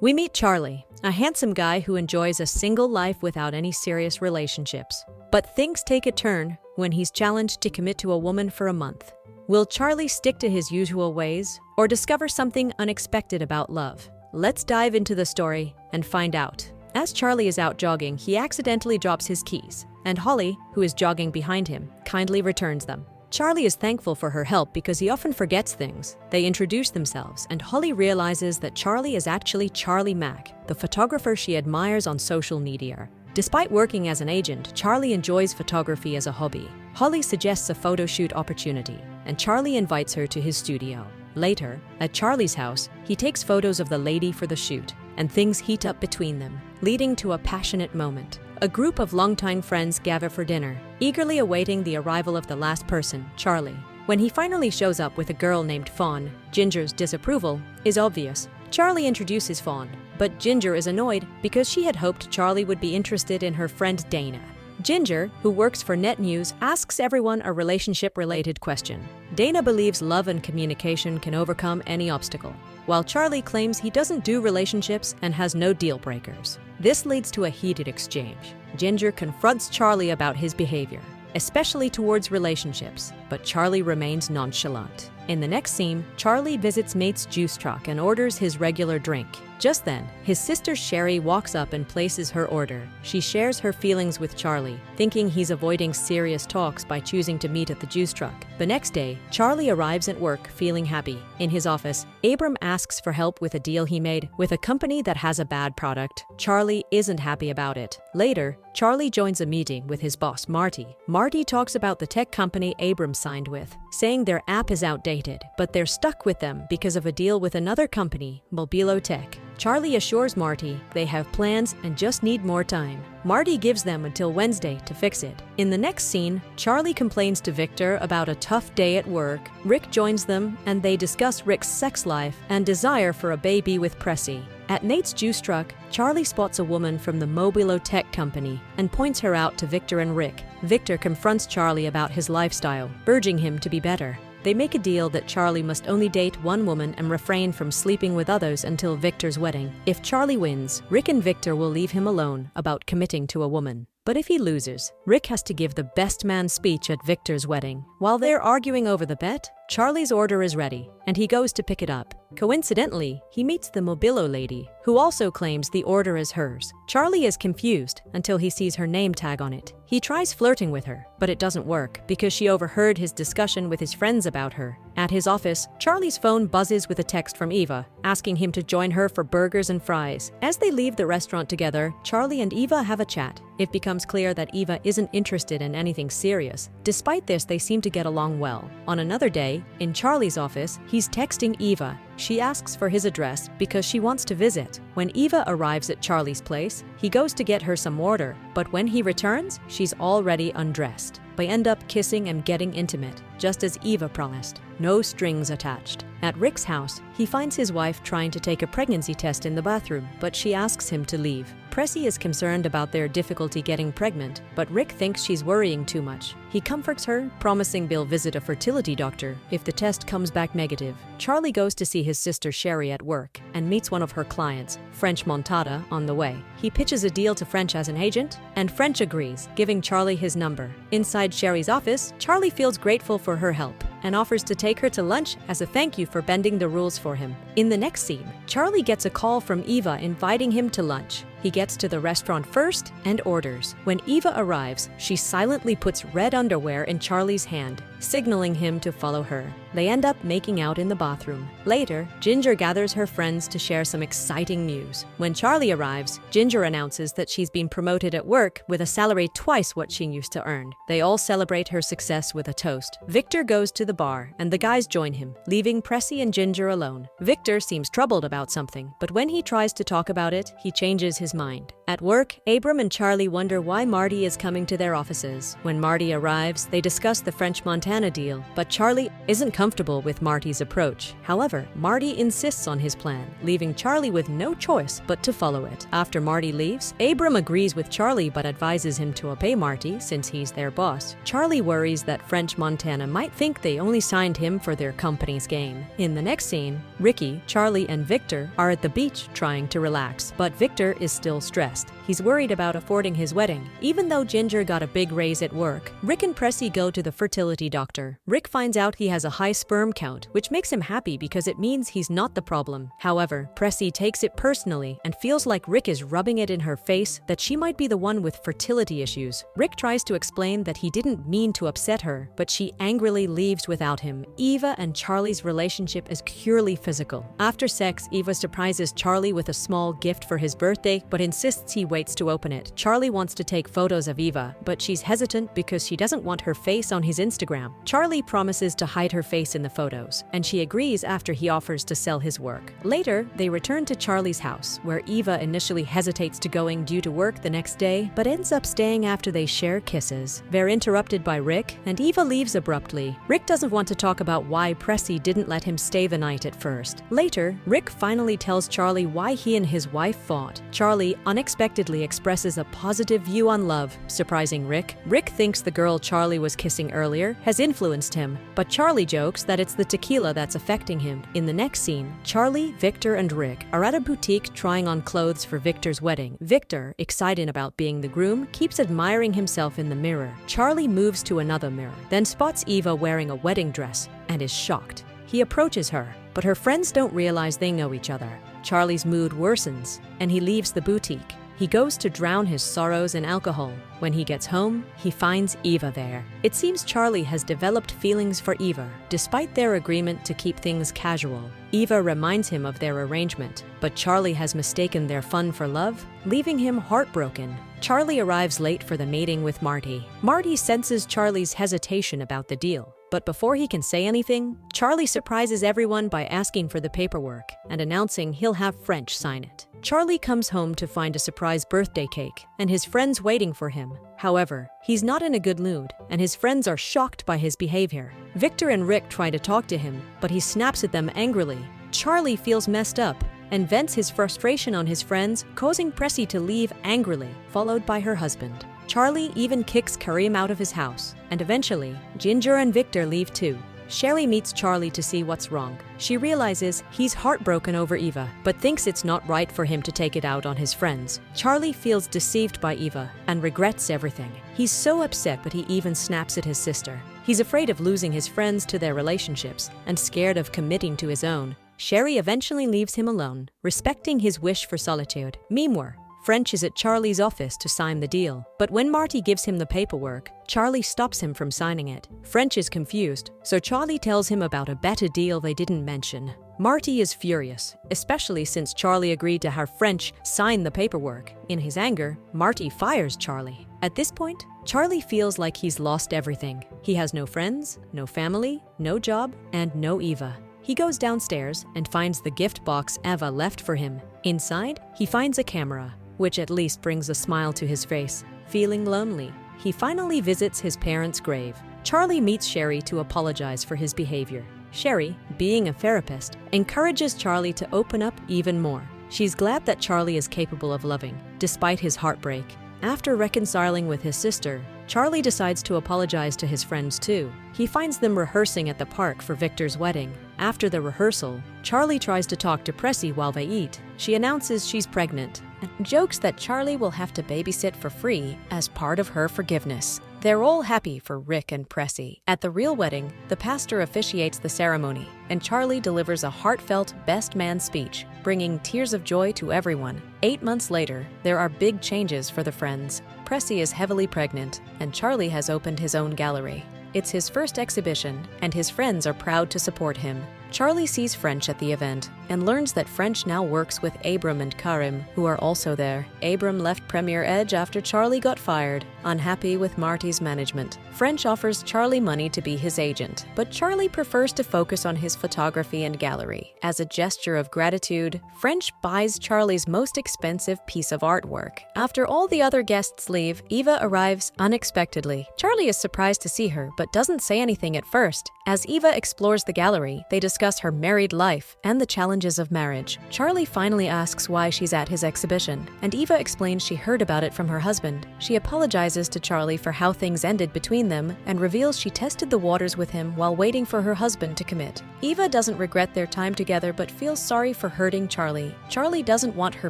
We meet Charlie, a handsome guy who enjoys a single life without any serious relationships. But things take a turn when he's challenged to commit to a woman for a month. Will Charlie stick to his usual ways or discover something unexpected about love? Let's dive into the story and find out. As Charlie is out jogging, he accidentally drops his keys, and Holly, who is jogging behind him, kindly returns them. Charlie is thankful for her help because he often forgets things. They introduce themselves, and Holly realizes that Charlie is actually Charlie Mack, the photographer she admires on social media. Despite working as an agent, Charlie enjoys photography as a hobby. Holly suggests a photo shoot opportunity, and Charlie invites her to his studio. Later, at Charlie's house, he takes photos of the lady for the shoot, and things heat up between them, leading to a passionate moment. A group of longtime friends gather for dinner, eagerly awaiting the arrival of the last person, Charlie. When he finally shows up with a girl named Fawn, Ginger's disapproval is obvious. Charlie introduces Fawn, but Ginger is annoyed because she had hoped Charlie would be interested in her friend Dana. Ginger, who works for Net News, asks everyone a relationship-related question. Dana believes love and communication can overcome any obstacle, while Charlie claims he doesn't do relationships and has no deal breakers. This leads to a heated exchange. Ginger confronts Charlie about his behavior, especially towards relationships, but Charlie remains nonchalant. In the next scene, Charlie visits Nate's juice truck and orders his regular drink. Just then, his sister Sherry walks up and places her order. She shares her feelings with Charlie, thinking he's avoiding serious talks by choosing to meet at the juice truck. The next day, Charlie arrives at work feeling happy. In his office, Abram asks for help with a deal he made with a company that has a bad product. Charlie isn't happy about it. Later, Charlie joins a meeting with his boss, Marty. Marty talks about the tech company Abram signed with, saying their app is outdated, but they're stuck with them because of a deal with another company, Mobilo Tech. Charlie assures Marty they have plans and just need more time. Marty gives them until Wednesday to fix it. In the next scene, Charlie complains to Victor about a tough day at work. Rick joins them, and they discuss Rick's sex life and desire for a baby with Pressy. At Nate's juice truck, Charlie spots a woman from the Mobilo Tech company and points her out to Victor and Rick. Victor confronts Charlie about his lifestyle, urging him to be better. They make a deal that Charlie must only date one woman and refrain from sleeping with others until Victor's wedding. If Charlie wins, Rick and Victor will leave him alone about committing to a woman. But if he loses, Rick has to give the best man speech at Victor's wedding. While they're arguing over the bet, Charlie's order is ready, and he goes to pick it up. Coincidentally, he meets the Mobilo lady, who also claims the order is hers. Charlie is confused until he sees her name tag on it. He tries flirting with her, but it doesn't work because she overheard his discussion with his friends about her. At his office, Charlie's phone buzzes with a text from Eva, asking him to join her for burgers and fries. As they leave the restaurant together, Charlie and Eva have a chat. It becomes clear that Eva isn't interested in anything serious. Despite this, they seem to get along well. On another day, in Charlie's office, he's texting Eva. She asks for his address because she wants to visit. When Eva arrives at Charlie's place, he goes to get her some water, but when he returns, she's already undressed. They end up kissing and getting intimate, just as Eva promised. No strings attached. At Rick's house, he finds his wife trying to take a pregnancy test in the bathroom, but she asks him to leave. Pressy is concerned about their difficulty getting pregnant, but Rick thinks she's worrying too much. He comforts her, promising they'll visit a fertility doctor if the test comes back negative. Charlie goes to see his sister Sherry at work and meets one of her clients, French Montada, on the way. He pitches a deal to French as an agent, and French agrees, giving Charlie his number. Inside Sherry's office, Charlie feels grateful for her help and offers to take her to lunch as a thank you for bending the rules for him. In the next scene, Charlie gets a call from Eva inviting him to lunch. He gets to the restaurant first and orders. When Eva arrives, she silently puts red underwear in Charlie's hand, signaling him to follow her. They end up making out in the bathroom. Later, Ginger gathers her friends to share some exciting news. When Charlie arrives, Ginger announces that she's been promoted at work with a salary twice what she used to earn. They all celebrate her success with a toast. Victor goes to the bar, and the guys join him, leaving Pressy and Ginger alone. Victor seems troubled about something, but when he tries to talk about it, he changes his mind. At work, Abram and Charlie wonder why Marty is coming to their offices. When Marty arrives, they discuss the French-Montana deal, but Charlie isn't comfortable with Marty's approach. However, Marty insists on his plan, leaving Charlie with no choice but to follow it. After Marty leaves, Abram agrees with Charlie but advises him to obey Marty since he's their boss. Charlie worries that French-Montana might think they only signed him for their company's gain. In the next scene, Ricky, Charlie, and Victor are at the beach trying to relax, but Victor is still stressed. He's worried about affording his wedding. Even though Ginger got a big raise at work, Rick and Pressy go to the fertility doctor. Rick finds out he has a high sperm count, which makes him happy because it means he's not the problem. However, Pressy takes it personally and feels like Rick is rubbing it in her face that she might be the one with fertility issues. Rick tries to explain that he didn't mean to upset her, but she angrily leaves without him. Eva and Charlie's relationship is purely physical. After sex, Eva surprises Charlie with a small gift for his birthday, but insists he waits to open it. Charlie wants to take photos of Eva, but she's hesitant because she doesn't want her face on his Instagram. Charlie promises to hide her face in the photos, and she agrees after he offers to sell his work. Later, they return to Charlie's house, where Eva initially hesitates to going due to work the next day, but ends up staying after they share kisses. They're interrupted by Rick, and Eva leaves abruptly. Rick doesn't want to talk about why Pressy didn't let him stay the night at first. Later, Rick finally tells Charlie why he and his wife fought. Charlie unexpectedly expresses a positive view on love, surprising Rick. Rick thinks the girl Charlie was kissing earlier has influenced him, but Charlie jokes that it's the tequila that's affecting him. In the next scene, Charlie, Victor, and Rick are at a boutique trying on clothes for Victor's wedding. Victor, excited about being the groom, keeps admiring himself in the mirror. Charlie moves to another mirror, then spots Eva wearing a wedding dress and is shocked. He approaches her, but her friends don't realize they know each other. Charlie's mood worsens, and he leaves the boutique. He goes to drown his sorrows in alcohol. When he gets home, he finds Eva there. It seems Charlie has developed feelings for Eva, despite their agreement to keep things casual. Eva reminds him of their arrangement, but Charlie has mistaken their fun for love, leaving him heartbroken. Charlie arrives late for the meeting with Marty. Marty senses Charlie's hesitation about the deal. But before he can say anything, Charlie surprises everyone by asking for the paperwork and announcing he'll have French sign it. Charlie comes home to find a surprise birthday cake and his friends waiting for him. However, he's not in a good mood, and his friends are shocked by his behavior. Victor and Rick try to talk to him, but he snaps at them angrily. Charlie feels messed up and vents his frustration on his friends, causing Pressy to leave angrily, followed by her husband. Charlie even kicks Karim out of his house, and eventually, Ginger and Victor leave too. Sherry meets Charlie to see what's wrong. She realizes he's heartbroken over Eva, but thinks it's not right for him to take it out on his friends. Charlie feels deceived by Eva and regrets everything. He's so upset, but he even snaps at his sister. He's afraid of losing his friends to their relationships and scared of committing to his own. Sherry eventually leaves him alone, respecting his wish for solitude. Meanwhile, French is at Charlie's office to sign the deal, but when Marty gives him the paperwork, Charlie stops him from signing it. French is confused, so Charlie tells him about a better deal they didn't mention. Marty is furious, especially since Charlie agreed to have French sign the paperwork. In his anger, Marty fires Charlie. At this point, Charlie feels like he's lost everything. He has no friends, no family, no job, and no Eva. He goes downstairs and finds the gift box Eva left for him. Inside, he finds a camera, which at least brings a smile to his face. Feeling lonely, he finally visits his parents' grave. Charlie meets Sherry to apologize for his behavior. Sherry, being a therapist, encourages Charlie to open up even more. She's glad that Charlie is capable of loving, despite his heartbreak. After reconciling with his sister, Charlie decides to apologize to his friends too. He finds them rehearsing at the park for Victor's wedding. After the rehearsal, Charlie tries to talk to Pressy while they eat. She announces she's pregnant and jokes that Charlie will have to babysit for free as part of her forgiveness. They're all happy for Rick and Pressy. At the real wedding, the pastor officiates the ceremony, and Charlie delivers a heartfelt best man speech, bringing tears of joy to everyone. 8 months later, there are big changes for the friends. Pressy is heavily pregnant, and Charlie has opened his own gallery. It's his first exhibition, and his friends are proud to support him. Charlie sees French at the event and learns that French now works with Abram and Karim, who are also there. Abram left Premier Edge after Charlie got fired, unhappy with Marty's management. French offers Charlie money to be his agent, but Charlie prefers to focus on his photography and gallery. As a gesture of gratitude, French buys Charlie's most expensive piece of artwork. After all the other guests leave, Eva arrives unexpectedly. Charlie is surprised to see her, but doesn't say anything at first. As Eva explores the gallery, they discuss her married life and the challenges of marriage. Charlie finally asks why she's at his exhibition, and Eva explains she heard about it from her husband. She apologizes to Charlie for how things ended between them and reveals she tested the waters with him while waiting for her husband to commit. Eva doesn't regret their time together but feels sorry for hurting Charlie. Charlie doesn't want her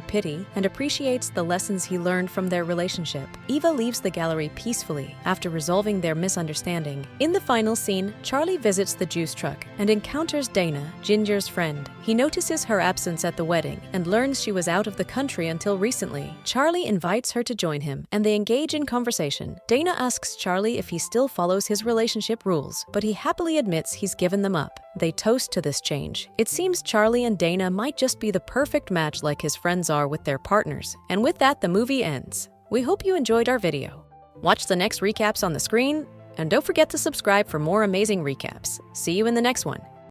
pity and appreciates the lessons he learned from their relationship. Eva leaves the gallery peacefully after resolving their misunderstanding. In the final scene, Charlie visits the juice truck and encounters Dana, Ginger's friend. He notices her absence at the wedding and learns she was out of the country until recently. Charlie invites her to join him, and they engage in conversation. Dana asks Charlie if he still follows his relationship rules, but he happily admits he's given them up. They toast to this change. It seems Charlie and Dana might just be the perfect match like his friends are with their partners. And with that, the movie ends. We hope you enjoyed our video. Watch the next recaps on the screen, and don't forget to subscribe for more amazing recaps. See you in the next one.